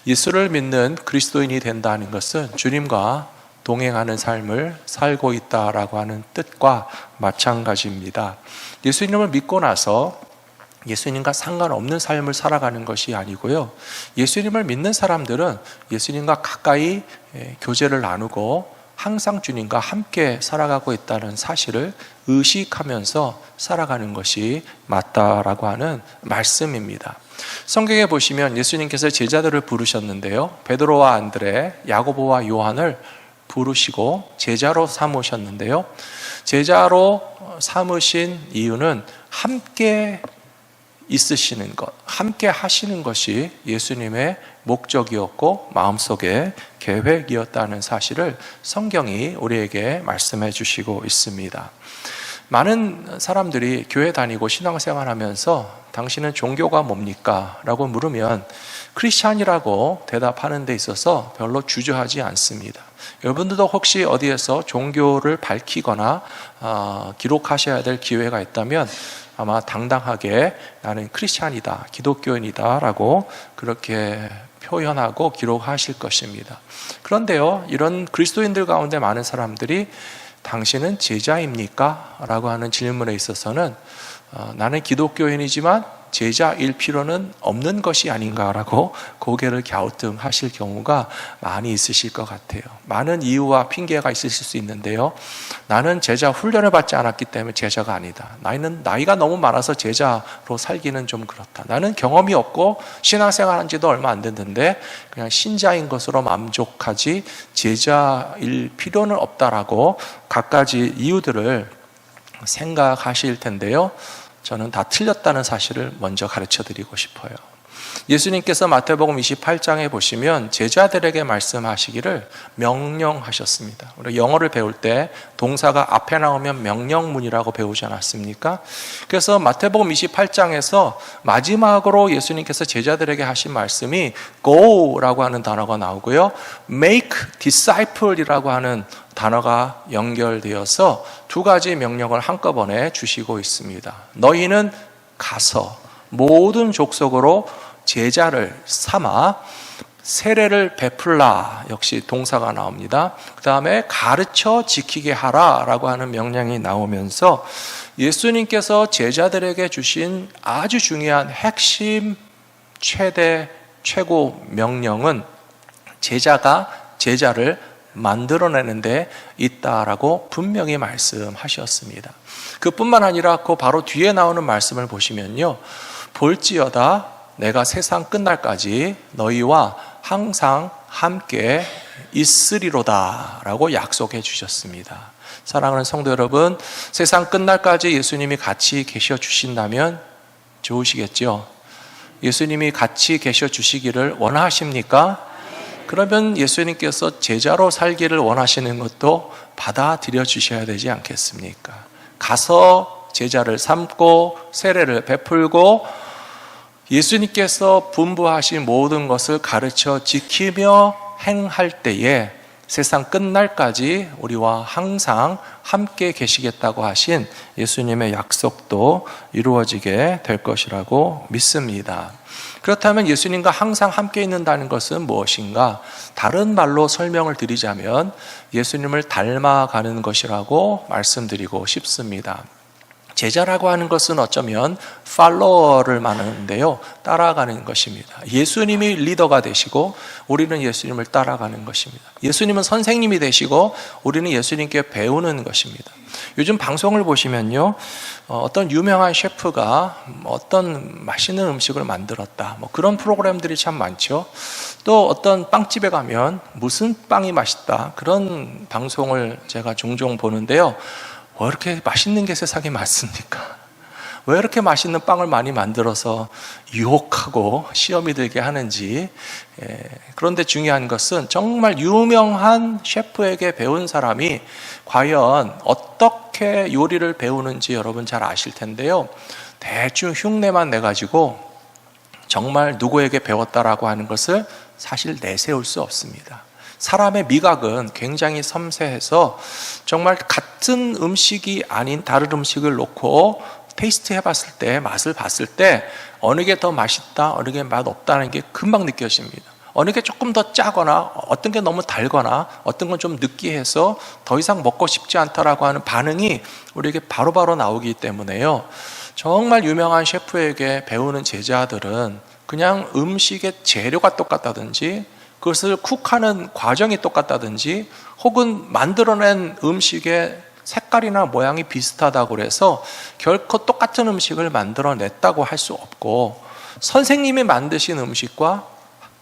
예수를 믿는 그리스도인이 된다는 것은 주님과 동행하는 삶을 살고 있다라고 하는 뜻과 마찬가지입니다. 예수님을 믿고 나서 예수님과 상관없는 삶을 살아가는 것이 아니고요. 예수님을 믿는 사람들은 예수님과 가까이 교제를 나누고 항상 주님과 함께 살아가고 있다는 사실을 의식하면서 살아가는 것이 맞다라고 하는 말씀입니다. 성경에 보시면 예수님께서 제자들을 부르셨는데요. 베드로와 안드레, 야고보와 요한을 부르시고 제자로 삼으셨는데요. 제자로 삼으신 이유는 함께 있으시는 것, 함께 하시는 것이 예수님의 목적이었고 마음속의 계획이었다는 사실을 성경이 우리에게 말씀해 주시고 있습니다. 많은 사람들이 교회 다니고 신앙생활하면서 당신은 종교가 뭡니까? 라고 물으면 크리스찬이라고 대답하는 데 있어서 별로 주저하지 않습니다. 여러분들도 혹시 어디에서 종교를 밝히거나 기록하셔야 될 기회가 있다면 아마 당당하게 나는 크리스찬이다, 기독교인이다 라고 그렇게 표현하고 기록하실 것입니다. 그런데요, 이런 그리스도인들 가운데 많은 사람들이 당신은 제자입니까? 라고 하는 질문에 있어서는 나는 기독교인이지만 제자일 필요는 없는 것이 아닌가라고 고개를 갸우뚱하실 경우가 많이 있으실 것 같아요. 많은 이유와 핑계가 있으실 수 있는데요. 나는 제자 훈련을 받지 않았기 때문에 제자가 아니다. 나이가 너무 많아서 제자로 살기는 좀 그렇다. 나는 경험이 없고 신앙생활한 지도 얼마 안 됐는데 그냥 신자인 것으로 만족하지 제자일 필요는 없다라고 갖가지 이유들을 생각하실 텐데요. 저는 다 틀렸다는 사실을 먼저 가르쳐 드리고 싶어요. 예수님께서 마태복음 28장에 보시면 제자들에게 말씀하시기를 명령하셨습니다. 우리 영어를 배울 때 동사가 앞에 나오면 명령문이라고 배우지 않았습니까? 그래서 마태복음 28장에서 마지막으로 예수님께서 제자들에게 하신 말씀이 go라고 하는 단어가 나오고요. make disciple이라고 하는 단어가 연결되어서 두 가지 명령을 한꺼번에 주시고 있습니다. 너희는 가서 모든 족속으로 제자를 삼아 세례를 베풀라, 역시 동사가 나옵니다. 그 다음에 가르쳐 지키게 하라 라고 하는 명령이 나오면서 예수님께서 제자들에게 주신 아주 중요한 핵심 최고 명령은 제자가 제자를 만들어내는 데 있다라고 분명히 말씀하셨습니다. 그뿐만 아니라 그 바로 뒤에 나오는 말씀을 보시면요, 볼지어다 내가 세상 끝날까지 너희와 항상 함께 있으리로다 라고 약속해 주셨습니다. 사랑하는 성도 여러분, 세상 끝날까지 예수님이 같이 계셔 주신다면 좋으시겠죠? 예수님이 같이 계셔 주시기를 원하십니까? 그러면 예수님께서 제자로 살기를 원하시는 것도 받아들여 주셔야 되지 않겠습니까? 가서 제자를 삼고 세례를 베풀고 예수님께서 분부하신 모든 것을 가르쳐 지키며 행할 때에 세상 끝날까지 우리와 항상 함께 계시겠다고 하신 예수님의 약속도 이루어지게 될 것이라고 믿습니다. 그렇다면 예수님과 항상 함께 있는다는 것은 무엇인가? 다른 말로 설명을 드리자면 예수님을 닮아가는 것이라고 말씀드리고 싶습니다. 제자라고 하는 것은 어쩌면 팔로워를 말하는데요, 따라가는 것입니다. 예수님이 리더가 되시고 우리는 예수님을 따라가는 것입니다. 예수님은 선생님이 되시고 우리는 예수님께 배우는 것입니다. 요즘 방송을 보시면요, 어떤 유명한 셰프가 어떤 맛있는 음식을 만들었다, 그런 프로그램들이 참 많죠. 또 어떤 빵집에 가면 무슨 빵이 맛있다, 그런 방송을 제가 종종 보는데요. 왜 이렇게 맛있는 게 세상에 많습니까? 왜 이렇게 맛있는 빵을 많이 만들어서 유혹하고 시험이 들게 하는지. 그런데 중요한 것은 정말 유명한 셰프에게 배운 사람이 과연 어떻게 요리를 배우는지 여러분 잘 아실 텐데요. 대충 흉내만 내가지고 정말 누구에게 배웠다라고 하는 것을 사실 내세울 수 없습니다. 사람의 미각은 굉장히 섬세해서 정말 같은 음식이 아닌 다른 음식을 놓고 테이스트 해봤을 때, 맛을 봤을 때 어느 게 더 맛있다, 어느 게 맛없다는 게 금방 느껴집니다. 어느 게 조금 더 짜거나 어떤 게 너무 달거나 어떤 건 좀 느끼해서 더 이상 먹고 싶지 않다라고 하는 반응이 우리에게 바로바로 나오기 때문에요. 정말 유명한 셰프에게 배우는 제자들은 그냥 음식의 재료가 똑같다든지 그것을 쿡하는 과정이 똑같다든지 혹은 만들어낸 음식의 색깔이나 모양이 비슷하다고 해서 결코 똑같은 음식을 만들어냈다고 할 수 없고, 선생님이 만드신 음식과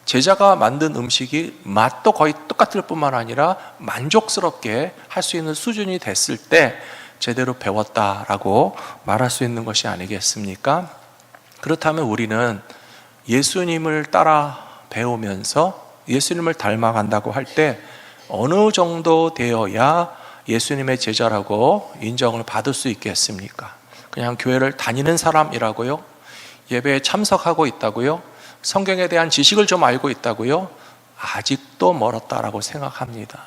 제자가 만든 음식이 맛도 거의 똑같을 뿐만 아니라 만족스럽게 할 수 있는 수준이 됐을 때 제대로 배웠다라고 말할 수 있는 것이 아니겠습니까? 그렇다면 우리는 예수님을 따라 배우면서 예수님을 닮아간다고 할 때 어느 정도 되어야 예수님의 제자라고 인정을 받을 수 있겠습니까? 그냥 교회를 다니는 사람이라고요? 예배에 참석하고 있다고요? 성경에 대한 지식을 좀 알고 있다고요? 아직도 멀었다라고 생각합니다.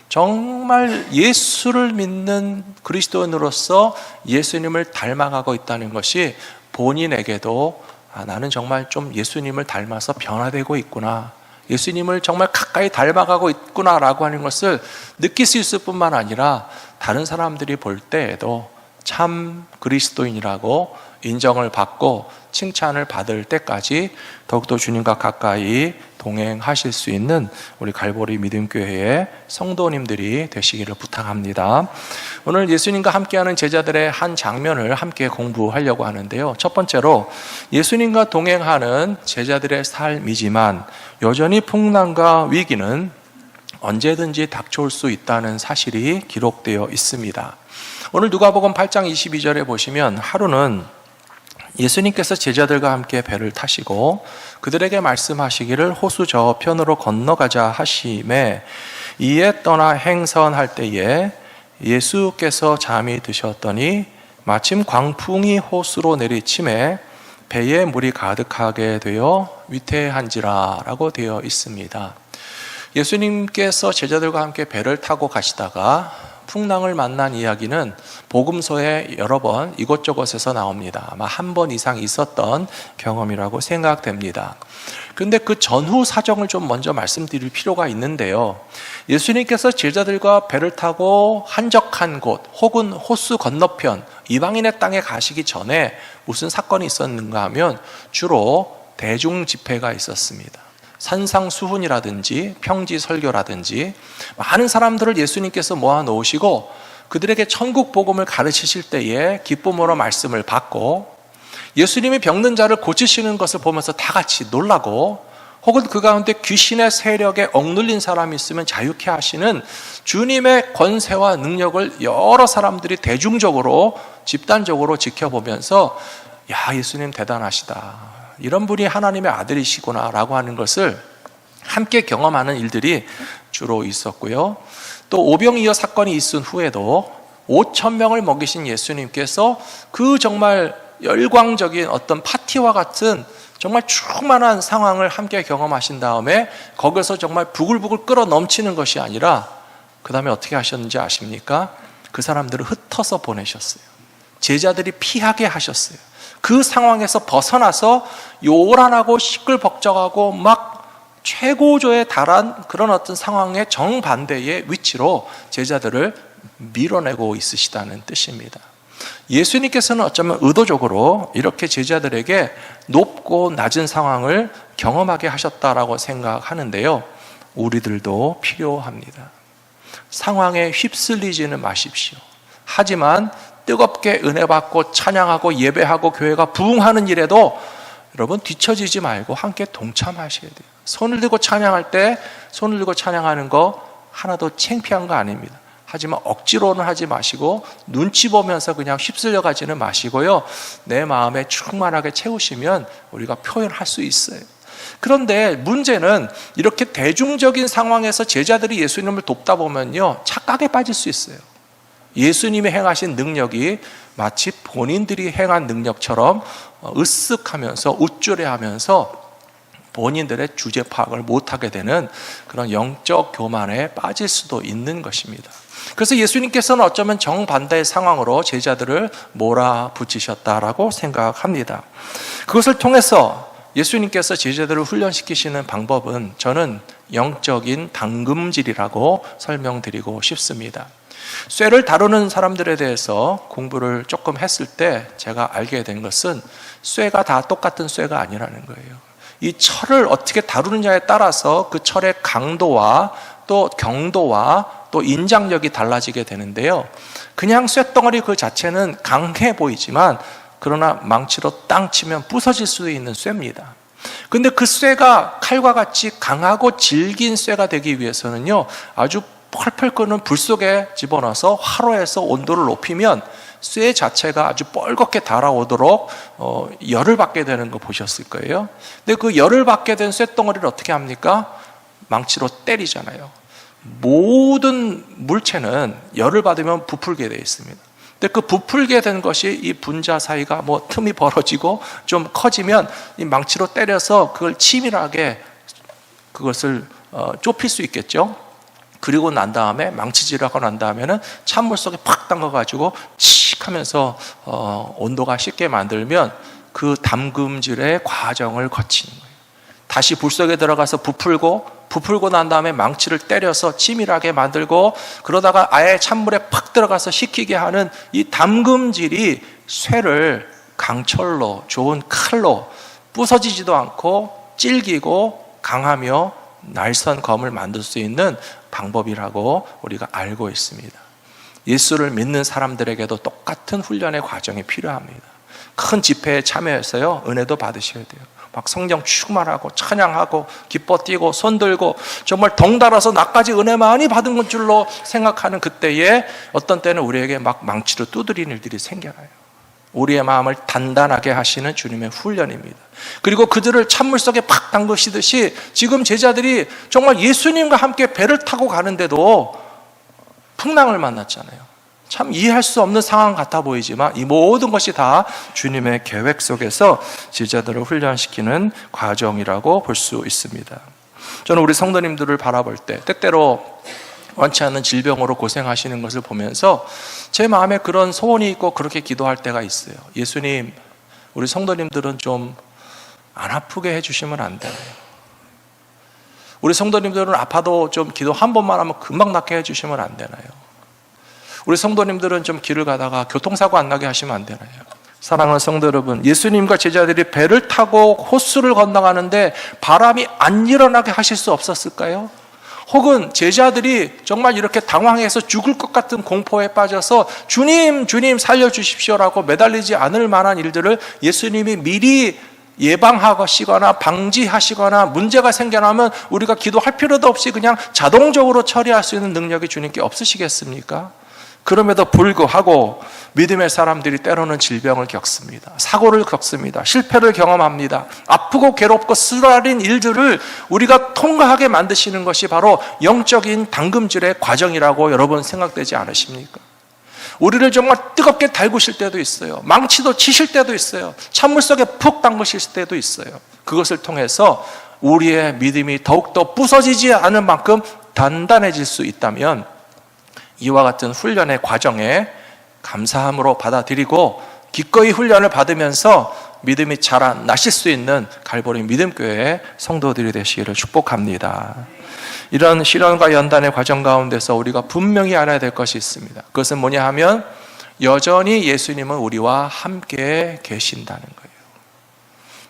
정말 예수를 믿는 그리스도인으로서 예수님을 닮아가고 있다는 것이 본인에게도 나는 정말 좀 예수님을 닮아서 변화되고 있구나, 예수님을 정말 가까이 닮아가고 있구나라고 하는 것을 느낄 수 있을 뿐만 아니라 다른 사람들이 볼 때에도 참 그리스도인이라고 인정을 받고 칭찬을 받을 때까지 더욱더 주님과 가까이 동행하실 수 있는 우리 갈보리 믿음교회의 성도님들이 되시기를 부탁합니다. 오늘 예수님과 함께하는 제자들의 한 장면을 함께 공부하려고 하는데요. 첫 번째로 예수님과 동행하는 제자들의 삶이지만 여전히 풍랑과 위기는 언제든지 닥쳐올 수 있다는 사실이 기록되어 있습니다. 오늘 누가복음 8장 22절에 보시면 하루는 예수님께서 제자들과 함께 배를 타시고 그들에게 말씀하시기를 호수 저편으로 건너가자 하심에 이에 떠나 행선할 때에 예수께서 잠이 드셨더니 마침 광풍이 호수로 내리침에 배에 물이 가득하게 되어 위태한지라 라고 되어 있습니다. 예수님께서 제자들과 함께 배를 타고 가시다가 풍랑을 만난 이야기는 복음서에 여러 번 이곳저곳에서 나옵니다. 아마 한 번 이상 있었던 경험이라고 생각됩니다. 그런데 그 전후 사정을 좀 먼저 말씀드릴 필요가 있는데요. 예수님께서 제자들과 배를 타고 한적한 곳 혹은 호수 건너편 이방인의 땅에 가시기 전에 무슨 사건이 있었는가 하면 주로 대중 집회가 있었습니다. 산상수훈이라든지 평지설교라든지 많은 사람들을 예수님께서 모아놓으시고 그들에게 천국 복음을 가르치실 때에 기쁨으로 말씀을 받고 예수님이 병든 자를 고치시는 것을 보면서 다 같이 놀라고 혹은 그 가운데 귀신의 세력에 억눌린 사람이 있으면 자유케 하시는 주님의 권세와 능력을 여러 사람들이 대중적으로 집단적으로 지켜보면서 야, 예수님 대단하시다, 이런 분이 하나님의 아들이시구나 라고 하는 것을 함께 경험하는 일들이 주로 있었고요. 또 오병이어 사건이 있은 후에도 5,000명을 먹이신 예수님께서 그 정말 열광적인 어떤 파티와 같은 정말 충만한 상황을 함께 경험하신 다음에 거기서 정말 부글부글 끓어 넘치는 것이 아니라 그 다음에 어떻게 하셨는지 아십니까? 그 사람들을 흩어서 보내셨어요. 제자들이 피하게 하셨어요. 그 상황에서 벗어나서 요란하고 시끌벅적하고 막 최고조에 달한 그런 어떤 상황의 정반대의 위치로 제자들을 밀어내고 있으시다는 뜻입니다. 예수님께서는 어쩌면 의도적으로 이렇게 제자들에게 높고 낮은 상황을 경험하게 하셨다라고 생각하는데요. 우리들도 필요합니다. 상황에 휩쓸리지는 마십시오. 하지만 뜨겁게 은혜 받고 찬양하고 예배하고 교회가 부흥하는 일에도 여러분 뒤처지지 말고 함께 동참하셔야 돼요. 손을 들고 찬양할 때 손을 들고 찬양하는 거 하나도 창피한 거 아닙니다. 하지만 억지로는 하지 마시고 눈치 보면서 그냥 휩쓸려 가지는 마시고요. 내 마음에 충만하게 채우시면 우리가 표현할 수 있어요. 그런데 문제는 이렇게 대중적인 상황에서 제자들이 예수님을 돕다 보면요, 착각에 빠질 수 있어요. 예수님이 행하신 능력이 마치 본인들이 행한 능력처럼 으쓱하면서 우쭐해하면서 본인들의 주제 파악을 못하게 되는 그런 영적 교만에 빠질 수도 있는 것입니다. 그래서 예수님께서는 어쩌면 정반대의 상황으로 제자들을 몰아붙이셨다라고 생각합니다. 그것을 통해서 예수님께서 제자들을 훈련시키시는 방법은 저는 영적인 당금질이라고 설명드리고 싶습니다. 쇠를 다루는 사람들에 대해서 공부를 조금 했을 때 제가 알게 된 것은 쇠가 다 똑같은 쇠가 아니라는 거예요. 이 철을 어떻게 다루느냐에 따라서 그 철의 강도와 또 경도와 또 인장력이 달라지게 되는데요. 그냥 쇠덩어리 그 자체는 강해 보이지만 그러나 망치로 땅 치면 부서질 수 있는 쇠입니다. 근데 그 쇠가 칼과 같이 강하고 질긴 쇠가 되기 위해서는요, 아주 펄펄 끓는 불 속에 집어넣어서 화로에서 온도를 높이면 쇠 자체가 아주 뻘겋게 달아오도록 열을 받게 되는 거 보셨을 거예요. 근데 그 열을 받게 된 쇠덩어리를 어떻게 합니까? 망치로 때리잖아요. 모든 물체는 열을 받으면 부풀게 되어 있습니다. 근데 그 부풀게 된 것이 이 분자 사이가 뭐 틈이 벌어지고 좀 커지면 이 망치로 때려서 그걸 치밀하게 그것을 좁힐 수 있겠죠. 그리고 난 다음에 망치질하고 난 다음에는 찬물 속에 팍 담가가지고 칙 하면서 온도가 쉽게 만들면 그 담금질의 과정을 거치는 거예요. 다시 불 속에 들어가서 부풀고 난 다음에 망치를 때려서 치밀하게 만들고 그러다가 아예 찬물에 팍 들어가서 식히게 하는 이 담금질이 쇠를 강철로 좋은 칼로 부서지지도 않고 질기고 강하며 날선 검을 만들 수 있는 방법이라고 우리가 알고 있습니다. 예수를 믿는 사람들에게도 똑같은 훈련의 과정이 필요합니다. 큰 집회에 참여해서요, 은혜도 받으셔야 돼요. 막 성령 충만하고 찬양하고 기뻐 뛰고 손 들고 정말 덩달아서 나까지 은혜 많이 받은 것 줄로 생각하는 그때에 어떤 때는 우리에게 막 망치로 두드리는 일들이 생겨나요. 우리의 마음을 단단하게 하시는 주님의 훈련입니다. 그리고 그들을 찬물 속에 팍 담그시듯이 지금 제자들이 정말 예수님과 함께 배를 타고 가는데도 풍랑을 만났잖아요. 참 이해할 수 없는 상황 같아 보이지만 이 모든 것이 다 주님의 계획 속에서 제자들을 훈련시키는 과정이라고 볼 수 있습니다. 저는 우리 성도님들을 바라볼 때 때때로 원치 않는 질병으로 고생하시는 것을 보면서 제 마음에 그런 소원이 있고 그렇게 기도할 때가 있어요. 예수님, 우리 성도님들은 좀 안 아프게 해주시면 안 되나요? 우리 성도님들은 아파도 좀 기도 한 번만 하면 금방 낫게 해주시면 안 되나요? 우리 성도님들은 좀 길을 가다가 교통사고 안 나게 하시면 안 되나요? 사랑하는 성도 여러분, 예수님과 제자들이 배를 타고 호수를 건너가는데 바람이 안 일어나게 하실 수 없었을까요? 혹은 제자들이 정말 이렇게 당황해서 죽을 것 같은 공포에 빠져서 주님, 주님 살려주십시오라고 매달리지 않을 만한 일들을 예수님이 미리 예방하시거나 방지하시거나 문제가 생겨나면 우리가 기도할 필요도 없이 그냥 자동적으로 처리할 수 있는 능력이 주님께 없으시겠습니까? 그럼에도 불구하고 믿음의 사람들이 때로는 질병을 겪습니다. 사고를 겪습니다. 실패를 경험합니다. 아프고 괴롭고 쓰라린 일들을 우리가 통과하게 만드시는 것이 바로 영적인 당금질의 과정이라고 여러분 생각되지 않으십니까? 우리를 정말 뜨겁게 달구실 때도 있어요. 망치도 치실 때도 있어요. 찬물 속에 푹 담그실 때도 있어요. 그것을 통해서 우리의 믿음이 더욱더 부서지지 않을 만큼 단단해질 수 있다면 이와 같은 훈련의 과정에 감사함으로 받아들이고 기꺼이 훈련을 받으면서 믿음이 자라나실 수 있는 갈보리 믿음교회의 성도들이 되시기를 축복합니다. 이런 실현과 연단의 과정 가운데서 우리가 분명히 알아야 될 것이 있습니다. 그것은 뭐냐 하면 여전히 예수님은 우리와 함께 계신다는 거예요.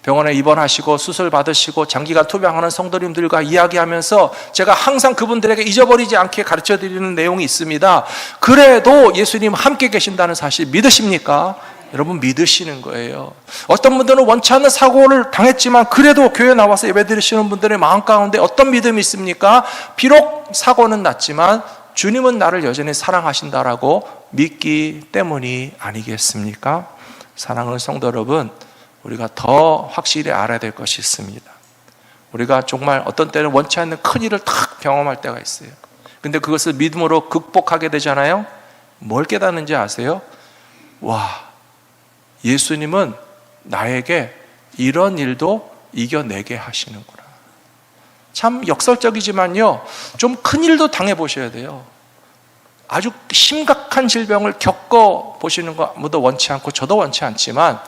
병원에 입원하시고 수술 받으시고 장기간 투병하는 성도님들과 이야기하면서 제가 항상 그분들에게 잊어버리지 않게 가르쳐드리는 내용이 있습니다. 그래도 예수님 함께 계신다는 사실 믿으십니까? 여러분 믿으시는 거예요. 어떤 분들은 원치 않는 사고를 당했지만 그래도 교회 나와서 예배드리시는 분들의 마음 가운데 어떤 믿음이 있습니까? 비록 사고는 났지만 주님은 나를 여전히 사랑하신다라고 믿기 때문이 아니겠습니까? 사랑하는 성도 여러분, 우리가 더 확실히 알아야 될 것이 있습니다. 우리가 정말 어떤 때는 원치 않는 큰일을 탁 경험할 때가 있어요. 근데 그것을 믿음으로 극복하게 되잖아요. 뭘 깨닫는지 아세요? 와, 예수님은 나에게 이런 일도 이겨내게 하시는구나. 참 역설적이지만요, 좀 큰 일도 당해보셔야 돼요. 아주 심각한 질병을 겪어보시는 거 아무도 원치 않고 저도 원치 않지만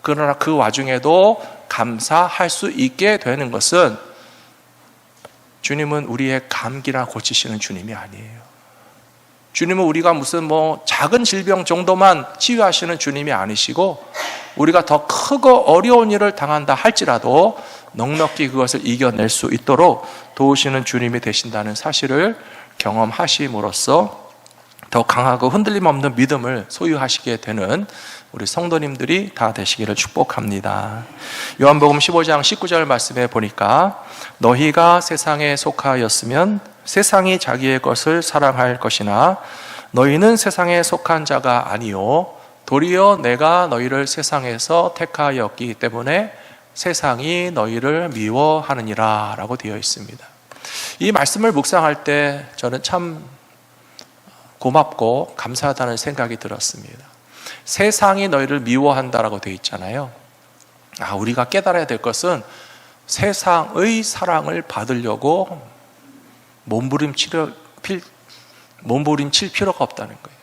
그러나 그 와중에도 감사할 수 있게 되는 것은 주님은 우리의 감기나 고치시는 주님이 아니에요. 주님은 우리가 무슨 작은 질병 정도만 치유하시는 주님이 아니시고, 우리가 더 크고 어려운 일을 당한다 할지라도 넉넉히 그것을 이겨낼 수 있도록 도우시는 주님이 되신다는 사실을 경험하심으로써 더 강하고 흔들림 없는 믿음을 소유하시게 되는 우리 성도님들이 다 되시기를 축복합니다. 요한복음 15장 19절 말씀에 보니까 너희가 세상에 속하였으면 세상이 자기의 것을 사랑할 것이나 너희는 세상에 속한 자가 아니요 도리어 내가 너희를 세상에서 택하였기 때문에 세상이 너희를 미워하느니라 라고 되어 있습니다. 이 말씀을 묵상할 때 저는 참 고맙고 감사하다는 생각이 들었습니다. 세상이 너희를 미워한다라고 되어 있잖아요. 우리가 깨달아야 될 것은 세상의 사랑을 받으려고 몸부림칠 필요가 없다는 거예요.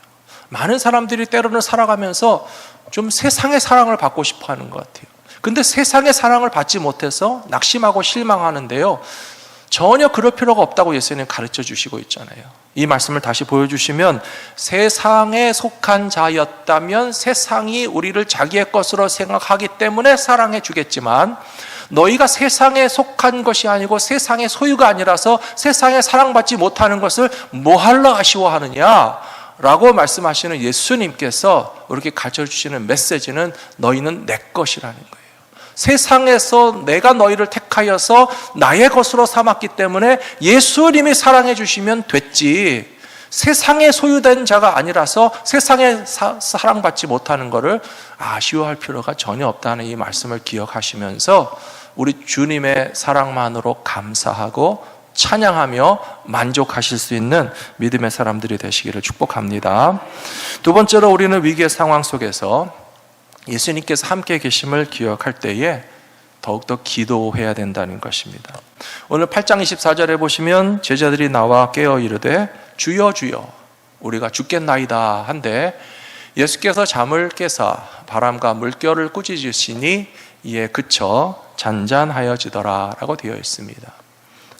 많은 사람들이 때로는 살아가면서 좀 세상의 사랑을 받고 싶어 하는 것 같아요. 근데 세상의 사랑을 받지 못해서 낙심하고 실망하는데요, 전혀 그럴 필요가 없다고 예수님 가르쳐 주시고 있잖아요. 이 말씀을 다시 보여주시면, 세상에 속한 자였다면 세상이 우리를 자기의 것으로 생각하기 때문에 사랑해 주겠지만, 너희가 세상에 속한 것이 아니고 세상의 소유가 아니라서 세상에 사랑받지 못하는 것을 뭐하러 아쉬워하느냐 라고 말씀하시는 예수님께서 이렇게 가르쳐 주시는 메시지는 너희는 내 것이라는 거예요. 세상에서 내가 너희를 택하여서 나의 것으로 삼았기 때문에 예수님이 사랑해 주시면 됐지, 세상에 소유된 자가 아니라서 세상에 사랑받지 못하는 것을 아쉬워할 필요가 전혀 없다는 이 말씀을 기억하시면서 우리 주님의 사랑만으로 감사하고 찬양하며 만족하실 수 있는 믿음의 사람들이 되시기를 축복합니다. 두 번째로, 우리는 위기의 상황 속에서 예수님께서 함께 계심을 기억할 때에 더욱더 기도해야 된다는 것입니다. 오늘 8장 24절에 보시면 제자들이 나와 깨어 이르되 주여 주여 우리가 죽겠나이다 한데, 예수께서 잠을 깨사 바람과 물결을 꾸짖으시니 이에 그쳐 잔잔하여지더라 라고 되어 있습니다.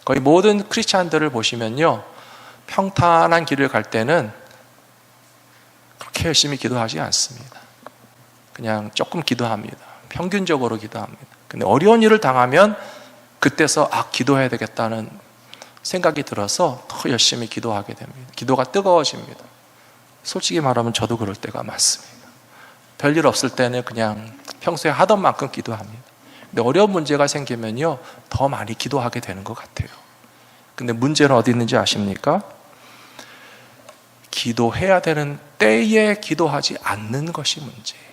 거의 모든 크리스찬들을 보시면요, 평탄한 길을 갈 때는 그렇게 열심히 기도하지 않습니다. 그냥 조금 기도합니다. 평균적으로 기도합니다. 근데 어려운 일을 당하면 그때서 기도해야 되겠다는 생각이 들어서 더 열심히 기도하게 됩니다. 기도가 뜨거워집니다. 솔직히 말하면 저도 그럴 때가 많습니다. 별일 없을 때는 그냥 평소에 하던 만큼 기도합니다. 근데 어려운 문제가 생기면요, 더 많이 기도하게 되는 것 같아요. 근데 문제는 어디 있는지 아십니까? 기도해야 되는 때에 기도하지 않는 것이 문제예요.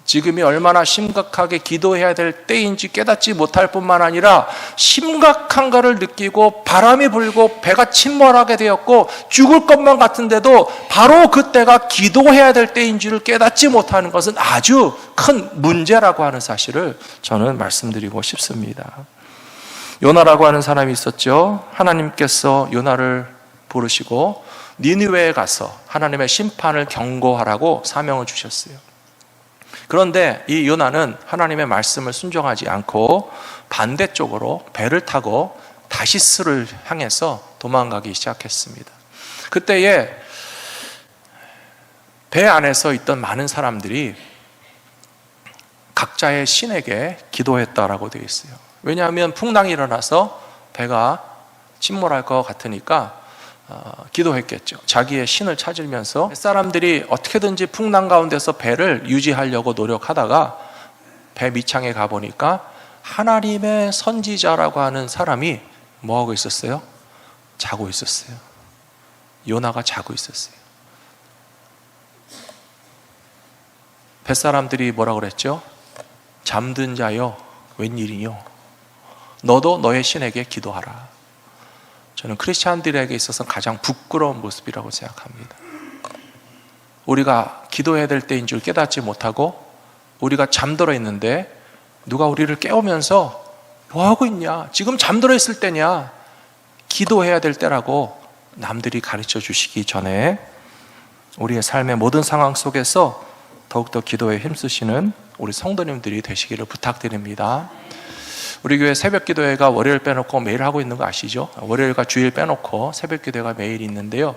지금이 얼마나 심각하게 기도해야 될 때인지 깨닫지 못할 뿐만 아니라 심각한가를 느끼고 바람이 불고 배가 침몰하게 되었고 죽을 것만 같은데도 바로 그때가 기도해야 될 때인 줄을 깨닫지 못하는 것은 아주 큰 문제라고 하는 사실을 저는 말씀드리고 싶습니다. 요나라고 하는 사람이 있었죠. 하나님께서 요나를 부르시고 니느웨에 가서 하나님의 심판을 경고하라고 사명을 주셨어요. 그런데 이 요나는 하나님의 말씀을 순종하지 않고 반대쪽으로 배를 타고 다시스를 향해서 도망가기 시작했습니다. 그때에 배 안에서 있던 많은 사람들이 각자의 신에게 기도했다라고 되어 있어요. 왜냐하면 풍랑이 일어나서 배가 침몰할 것 같으니까 기도했겠죠. 자기의 신을 찾으면서 사람들이 어떻게든지 풍랑 가운데서 배를 유지하려고 노력하다가 배 밑창에 가보니까 하나님의 선지자라고 하는 사람이 뭐하고 있었어요? 자고 있었어요. 요나가 자고 있었어요. 뱃사람들이 뭐라 그랬죠? 잠든 자여 웬일이뇨? 너도 너의 신에게 기도하라. 저는 크리스찬들에게 있어서 가장 부끄러운 모습이라고 생각합니다. 우리가 기도해야 될 때인 줄 깨닫지 못하고 우리가 잠들어 있는데 누가 우리를 깨우면서 뭐하고 있냐? 지금 잠들어 있을 때냐? 기도해야 될 때라고 남들이 가르쳐 주시기 전에 우리의 삶의 모든 상황 속에서 더욱더 기도에 힘쓰시는 우리 성도님들이 되시기를 부탁드립니다. 우리 교회 새벽 기도회가 월요일 빼놓고 매일 하고 있는 거 아시죠? 월요일과 주일 빼놓고 새벽 기도회가 매일 있는데요.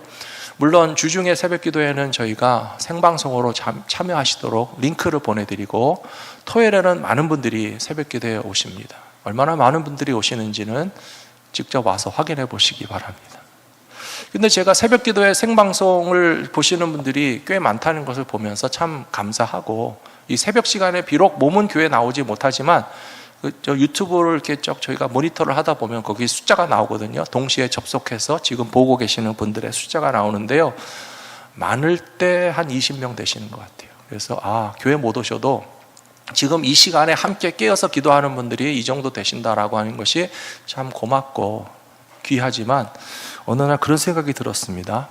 물론 주중에 새벽 기도회는 저희가 생방송으로 참여하시도록 링크를 보내드리고, 토요일에는 많은 분들이 새벽 기도회에 오십니다. 얼마나 많은 분들이 오시는지는 직접 와서 확인해 보시기 바랍니다. 근데 제가 새벽 기도회 생방송을 보시는 분들이 꽤 많다는 것을 보면서 참 감사하고, 이 새벽 시간에 비록 몸은 교회 나오지 못하지만 저 유튜브를 이렇게 쭉 저희가 모니터를 하다 보면 거기 숫자가 나오거든요. 동시에 접속해서 지금 보고 계시는 분들의 숫자가 나오는데요. 많을 때 한 20명 되시는 것 같아요. 그래서 교회 못 오셔도 지금 이 시간에 함께 깨어서 기도하는 분들이 이 정도 되신다라고 하는 것이 참 고맙고 귀하지만, 어느 날 그런 생각이 들었습니다.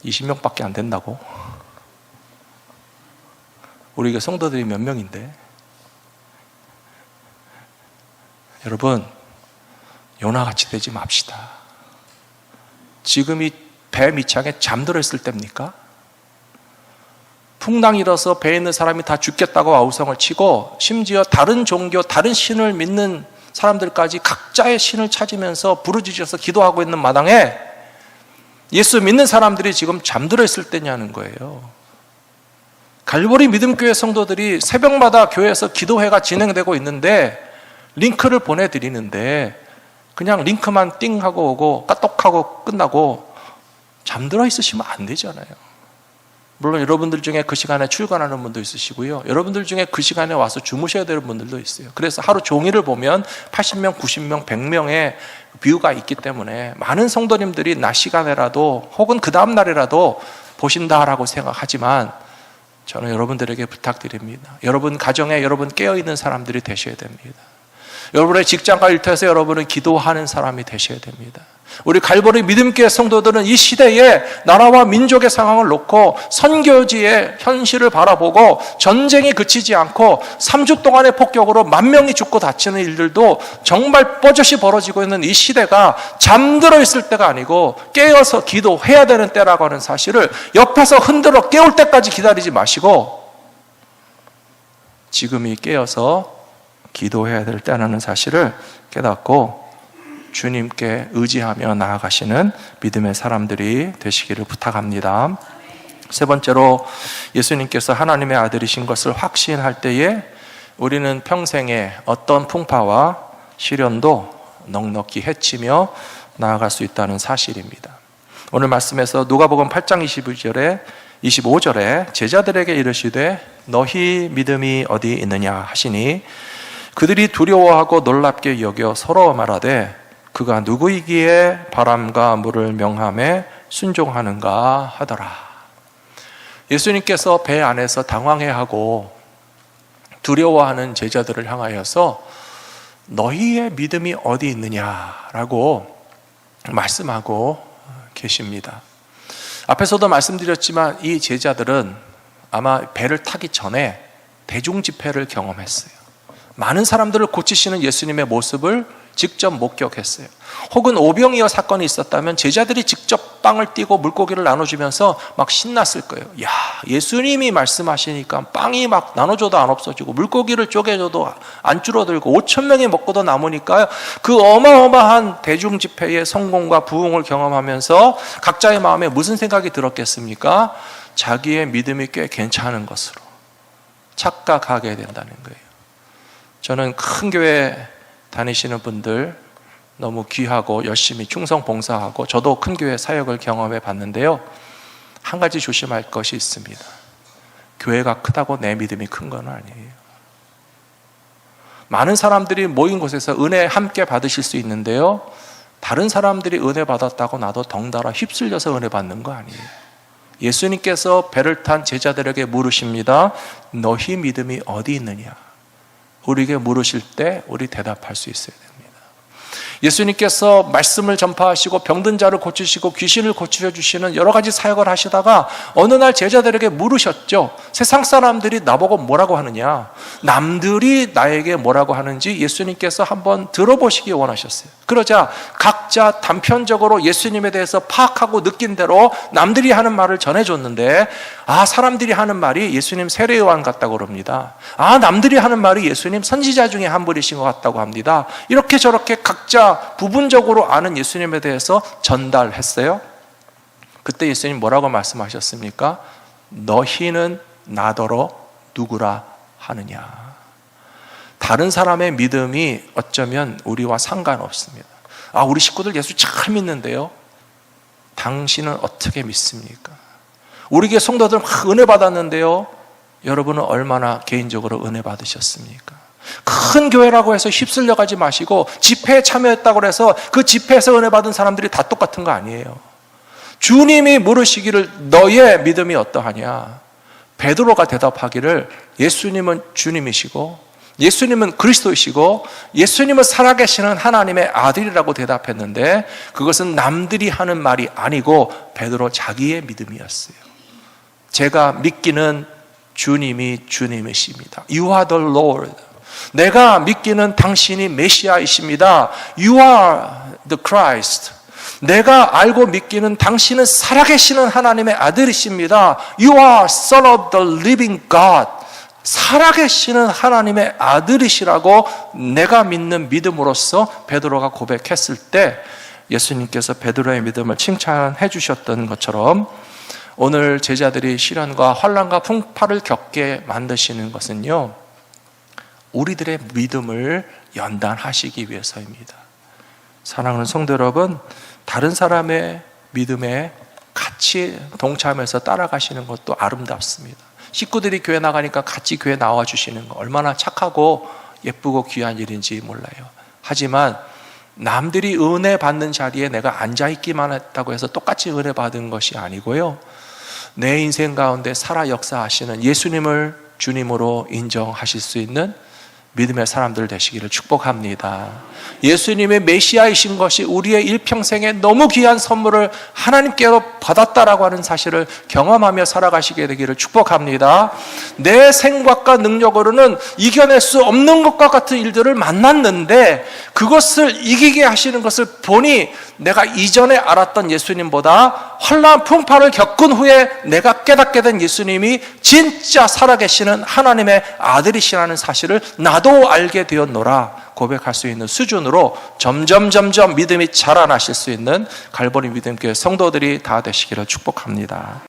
20명밖에 안 된다고? 우리 교회 성도들이 몇 명인데? 여러분, 요나같이 되지 맙시다. 지금이 배 밑창에 잠들어 있을 때입니까? 풍랑이 일어서 배에 있는 사람이 다 죽겠다고 아우성을 치고, 심지어 다른 종교, 다른 신을 믿는 사람들까지 각자의 신을 찾으면서 부르짖어서 기도하고 있는 마당에 예수 믿는 사람들이 지금 잠들어 있을 때냐는 거예요. 갈보리 믿음교회 성도들이 새벽마다 교회에서 기도회가 진행되고 있는데 링크를 보내드리는데 그냥 링크만 띵하고 오고 까똑하고 끝나고 잠들어 있으시면 안 되잖아요. 물론 여러분들 중에 그 시간에 출근하는 분도 있으시고요, 여러분들 중에 그 시간에 와서 주무셔야 되는 분들도 있어요. 그래서 하루 종일을 보면 80명, 90명, 100명의 뷰가 있기 때문에 많은 성도님들이 낮 시간에라도 혹은 그 다음 날이라도 보신다라고 생각하지만, 저는 여러분들에게 부탁드립니다. 여러분 가정에 여러분 깨어있는 사람들이 되셔야 됩니다. 여러분의 직장과 일터에서 여러분은 기도하는 사람이 되셔야 됩니다. 우리 갈보리 믿음교회 성도들은 이 시대에 나라와 민족의 상황을 놓고 선교지의 현실을 바라보고, 전쟁이 그치지 않고 3주 동안의 폭격으로 10,000명이 죽고 다치는 일들도 정말 뻐젓이 벌어지고 있는 이 시대가 잠들어 있을 때가 아니고 깨어서 기도해야 되는 때라고 하는 사실을 옆에서 흔들어 깨울 때까지 기다리지 마시고, 지금이 깨어서 기도해야 될 때라는 사실을 깨닫고 주님께 의지하며 나아가시는 믿음의 사람들이 되시기를 부탁합니다. 세 번째로, 예수님께서 하나님의 아들이신 것을 확신할 때에 우리는 평생에 어떤 풍파와 시련도 넉넉히 헤치며 나아갈 수 있다는 사실입니다. 오늘 말씀에서 누가복음 8장 25절에 제자들에게 이르시되 너희 믿음이 어디 있느냐 하시니, 그들이 두려워하고 놀랍게 여겨 서로 말하되 그가 누구이기에 바람과 물을 명함에 순종하는가 하더라. 예수님께서 배 안에서 당황해하고 두려워하는 제자들을 향하여서 너희의 믿음이 어디 있느냐라고 말씀하고 계십니다. 앞에서도 말씀드렸지만 이 제자들은 아마 배를 타기 전에 대중 집회를 경험했어요. 많은 사람들을 고치시는 예수님의 모습을 직접 목격했어요. 혹은 오병이어 사건이 있었다면 제자들이 직접 빵을 띄고 물고기를 나눠주면서 막 신났을 거예요. 야, 예수님이 말씀하시니까 빵이 막 나눠줘도 안 없어지고 물고기를 쪼개줘도 안 줄어들고 5,000명이 먹고도 남으니까 그 어마어마한 대중 집회의 성공과 부흥을 경험하면서 각자의 마음에 무슨 생각이 들었겠습니까? 자기의 믿음이 꽤 괜찮은 것으로 착각하게 된다는 거예요. 저는 큰 교회 다니시는 분들 너무 귀하고 열심히 충성 봉사하고 저도 큰 교회 사역을 경험해 봤는데요, 한 가지 조심할 것이 있습니다. 교회가 크다고 내 믿음이 큰 건 아니에요. 많은 사람들이 모인 곳에서 은혜 함께 받으실 수 있는데요, 다른 사람들이 은혜 받았다고 나도 덩달아 휩쓸려서 은혜 받는 거 아니에요. 예수님께서 배를 탄 제자들에게 물으십니다. 너희 믿음이 어디 있느냐? 우리에게 물으실 때 우리 대답할 수 있어야 됩니다. 예수님께서 말씀을 전파하시고 병든 자를 고치시고 귀신을 고치려 주시는 여러 가지 사역을 하시다가 어느 날 제자들에게 물으셨죠. 세상 사람들이 나보고 뭐라고 하느냐, 남들이 나에게 뭐라고 하는지 예수님께서 한번 들어보시기 원하셨어요. 그러자 각자 단편적으로 예수님에 대해서 파악하고 느낀 대로 남들이 하는 말을 전해줬는데, 사람들이 하는 말이 예수님 세례요한 같다고 그럽니다. 남들이 하는 말이 예수님 선지자 중에 한 분이신 것 같다고 합니다. 이렇게 저렇게 각자 부분적으로 아는 예수님에 대해서 전달했어요. 그때 예수님 뭐라고 말씀하셨습니까? 너희는 나더러 누구라 하느냐. 다른 사람의 믿음이 어쩌면 우리와 상관없습니다. 우리 식구들 예수 잘 믿는데요, 당신은 어떻게 믿습니까? 우리 교회 성도들 막 은혜 받았는데요, 여러분은 얼마나 개인적으로 은혜 받으셨습니까? 큰 교회라고 해서 휩쓸려 가지 마시고, 집회에 참여했다고 해서 그 집회에서 은혜 받은 사람들이 다 똑같은 거 아니에요. 주님이 물으시기를 너의 믿음이 어떠하냐? 베드로가 대답하기를 예수님은 주님이시고 예수님은 그리스도이시고 예수님은 살아계시는 하나님의 아들이라고 대답했는데, 그것은 남들이 하는 말이 아니고 베드로 자기의 믿음이었어요. 제가 믿기는 주님이 주님이십니다. You are the Lord. 내가 믿기는 당신이 메시아이십니다. You are the Christ. 내가 알고 믿기는 당신은 살아계시는 하나님의 아들이십니다. You are Son of the Living God. 살아계시는 하나님의 아들이시라고 내가 믿는 믿음으로써 베드로가 고백했을 때 예수님께서 베드로의 믿음을 칭찬해 주셨던 것처럼, 오늘 제자들이 시련과 환난과 풍파를 겪게 만드시는 것은요, 우리들의 믿음을 연단하시기 위해서입니다. 사랑하는 성도 여러분, 다른 사람의 믿음에 같이 동참해서 따라가시는 것도 아름답습니다. 식구들이 교회 나가니까 같이 교회 나와주시는 거 얼마나 착하고 예쁘고 귀한 일인지 몰라요. 하지만 남들이 은혜 받는 자리에 내가 앉아있기만 했다고 해서 똑같이 은혜 받은 것이 아니고요, 내 인생 가운데 살아 역사하시는 예수님을 주님으로 인정하실 수 있는 믿음의 사람들 되시기를 축복합니다. 예수님의 메시아이신 것이 우리의 일평생에 너무 귀한 선물을 하나님께로 받았다라고 하는 사실을 경험하며 살아가시게 되기를 축복합니다. 내 생각과 능력으로는 이겨낼 수 없는 것과 같은 일들을 만났는데 그것을 이기게 하시는 것을 보니 내가 이전에 알았던 예수님보다 환난 풍파를 겪은 후에 내가 깨닫게 된 예수님이 진짜 살아계시는 하나님의 아들이시라는 사실을 나도 알게 되었노라 고백할 수 있는 수준으로 점점 믿음이 자라나실 수 있는 갈보리 믿음교회 성도들이 다 되시기를 축복합니다.